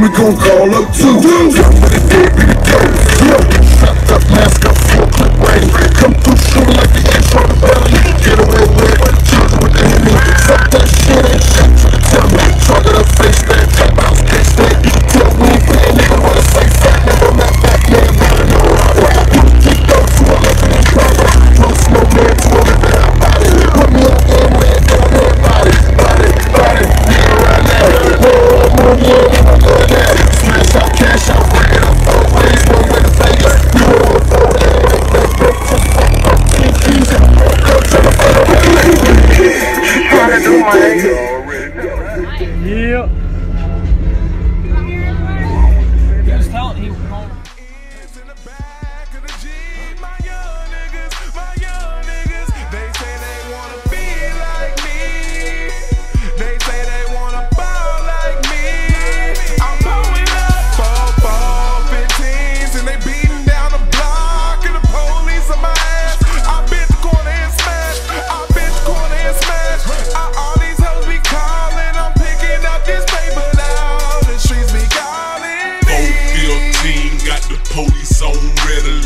We gon' call up two. Come with it, baby, go. Shut up, mask up, full clip ready. Come through shooting like the ants on the belly. Get away with it, children with the enemy. Suck that shit, ain't shit to the tell me. Target up, face that, tap bounce, can't stay. You can tell we ain't playing, nigga, wanna say fat. Never met back, man, better know how to. You keep those who are looking in cover. Don't smoke, man, to a living out body. Put me up there, man, down there, body, yeah, right now. Whoa, yeah. Cash out, bring it up, always one way to Vegas. You want to go there, Yeah. Just tell him he was going. Police on red alert.